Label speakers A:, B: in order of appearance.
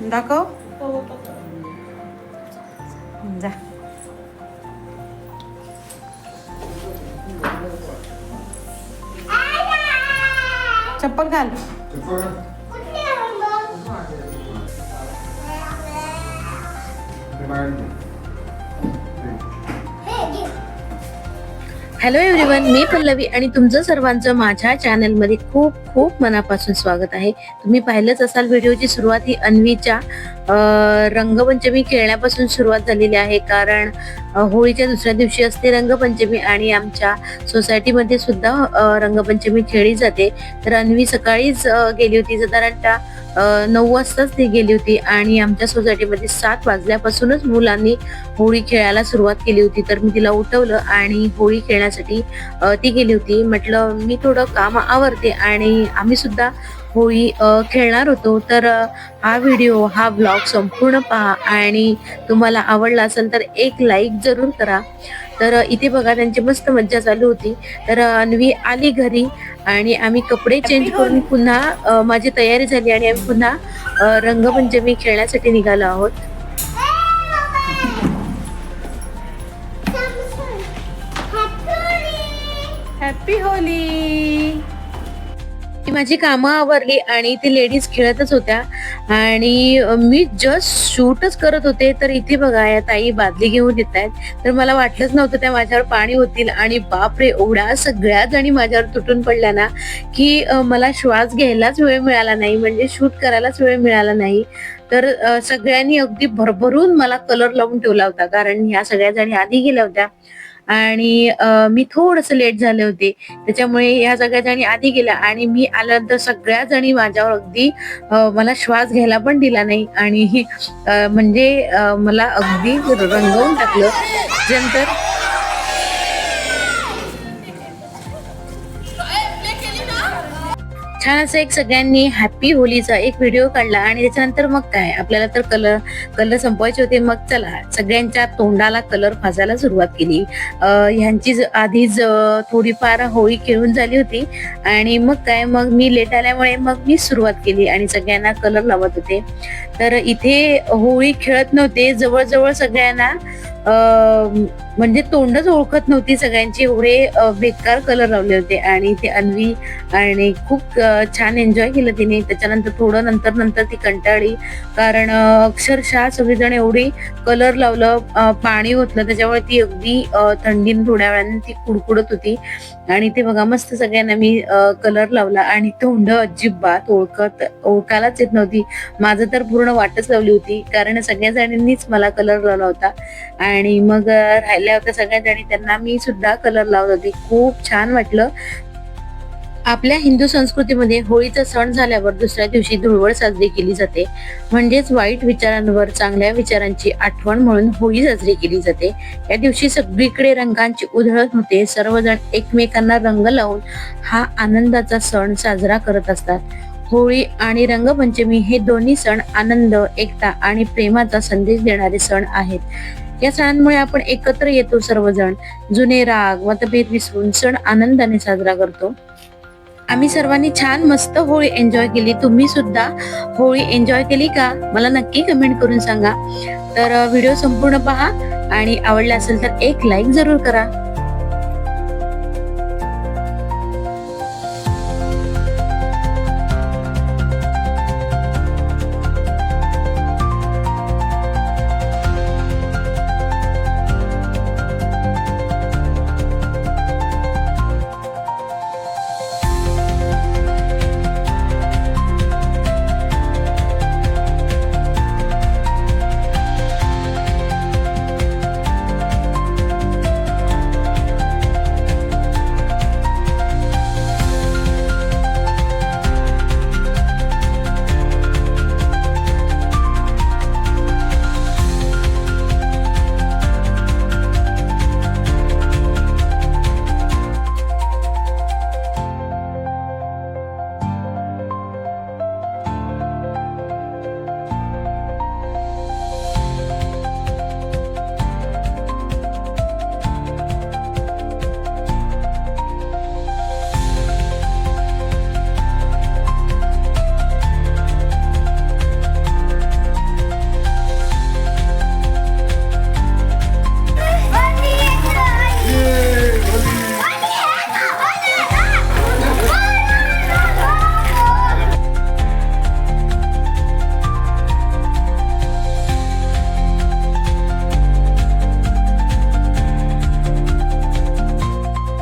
A: दाखव जा. चप्पल घाल.
B: हॅलो एव्हरीवन, मी पल्लवी आणि तुमचं सर्वांचं माझ्या चॅनलमध्ये खूप खूप मनापासून स्वागत आहे. तुम्ही पाहिलंच असाल व्हिडिओची सुरुवात ही अन्वीच्या रंगपंचमी खेळण्यापासून सुरुवात झालेली आहे. कारण होळीच्या दुसऱ्या दिवशी असते रंगपंचमी आणि आमच्या सोसायटीमध्ये सुद्धा रंगपंचमी खेळली जाते. तर अन्वी सकाळीच गेली होती, साधारणतः 9 वाजताच ती गेली होती आणि आमच्या सोसायटीमध्ये 7 वाजल्यापासूनच मुलांनी होळी खेळायला सुरुवात केली होती. तर मी तिला उठवलं आणि होळी खेळण्यासाठी ती गेली होती. म्हटलं मी थोडं काम आवरते आणि आम्ही सुद्धा होळी खेळणार होतो. तर हा व्हिडिओ, हा ब्लॉग संपूर्ण पहा आणि तुम्हाला आवडला असेल तर एक लाईक जरूर करा. तर इथे बघा त्यांची मस्त मज्जा चालू होती. तर अन्वी आली घरी आणि आम्ही कपडे चेंज करून पुन्हा माझी तयारी झाली आणि आम्ही पुन्हा रंगपंचमी खेळण्यासाठी निघालो आहोत.
A: Happy Holy.
B: माझी कामं आवरली आणि ते लेडीज खेळतच होत्या आणि मी जस्ट शूटच करत होते. तर इथे बघा या ताई बादली घेऊन येत आहेत. तर मला वाटलंच नव्हतं त्या माझ्यावर पाणी होतील आणि बापरे, एवढ्या सगळ्या जणी माझ्यावर तुटून पडल्या ना की मला श्वास घ्यायलाच वेळ मिळाला नाही, म्हणजे शूट करायलाच वेळ मिळाला नाही. तर सगळ्यांनी अगदी भरभरून मला कलर लावून ठेवला होता, कारण ह्या सगळ्या जणी आधी गेल्या होत्या आणि मी थोडस लेट झाले होते. त्याच्यामुळे ह्या सगळ्या जणी आधी गेल्या आणि मी आल्यानंतर सगळ्या जणी माझ्यावर अगदी मला श्वास घ्यायला पण दिला नाही आणि म्हणजे मला अगदी रंगवून टाकलं. नंतर छान असं एक सगळ्यांनी हॅपी होलीचा एक व्हिडिओ काढला आणि त्याच्यानंतर मग काय, आपल्याला तर कलर संपवायचे होते. मग चला सगळ्यांच्या तोंडाला कलर फासायला सुरुवात केली. ह्यांची आधीच थोडीफार होळी खेळून झाली होती आणि मग काय, मग मी लेट आल्यामुळे मग मी सुरुवात केली आणि सगळ्यांना कलर लावत होते. तर इथे होळी खेळत नव्हते, जवळजवळ सगळ्यांना म्हणजे तोंडच ओळखत नव्हती सगळ्यांची, एवढे बेकार कलर लावले होते. आणि ते अन्वी आणि खूप छान एन्जॉय केलं तिने. त्याच्यानंतर थोडं नंतर ती कंटाळली, कारण अक्षरशः सगळेजण एवढी कलर लावलं, पाणी ओतलं त्याच्यामुळे ती अगदी थंडीन थोड्या वेळाने ती कुडकुडत होती. आणि ते बघा मस्त सगळ्यांना मी कलर लावला आणि तोंड अजिबात ओळखायलाच येत नव्हती. माझं तर पूर्ण वाटच लावली होती, कारण सगळ्या जणींनीच मला कलर लावला होता. आणि मग राहिल्या होत्या सगळ्या जणी, त्यांना मी सुद्धा कलर लावत होते. खूप छान वाटलं. आपल्या हिंदू संस्कृतीमध्ये होळीचा सण झाल्यावर दुसऱ्या दिवशी धुळवड साजरी केली जाते. म्हणजेच वाईट विचारांवर चांगल्या विचारांची आठवण म्हणून होळी साजरी केली जाते. या दिवशी सगळीकडे रंगांची उधळण होते. सर्वजण एकमेकांना रंग लावून हा आनंदाचा सण साजरा करत असतात. होळी आणि रंगपंचमी हे दोन्ही सण आनंद, एकता आणि प्रेमाचा संदेश देणारे सण आहेत. या सणांमुळे आपण एकत्र येतो, सर्वजण जुने राग मतभेद विसरून सण आनंदाने साजरा करतो. आम्ही सर्वांनी छान मस्त होळी एन्जॉय केली. तुम्ही सुद्धा होळी एन्जॉय केली का? मला नक्की कमेंट करून सांगा. तर व्हिडिओ संपूर्ण पहा आणि आवडला असेल तर एक लाईक जरूर करा.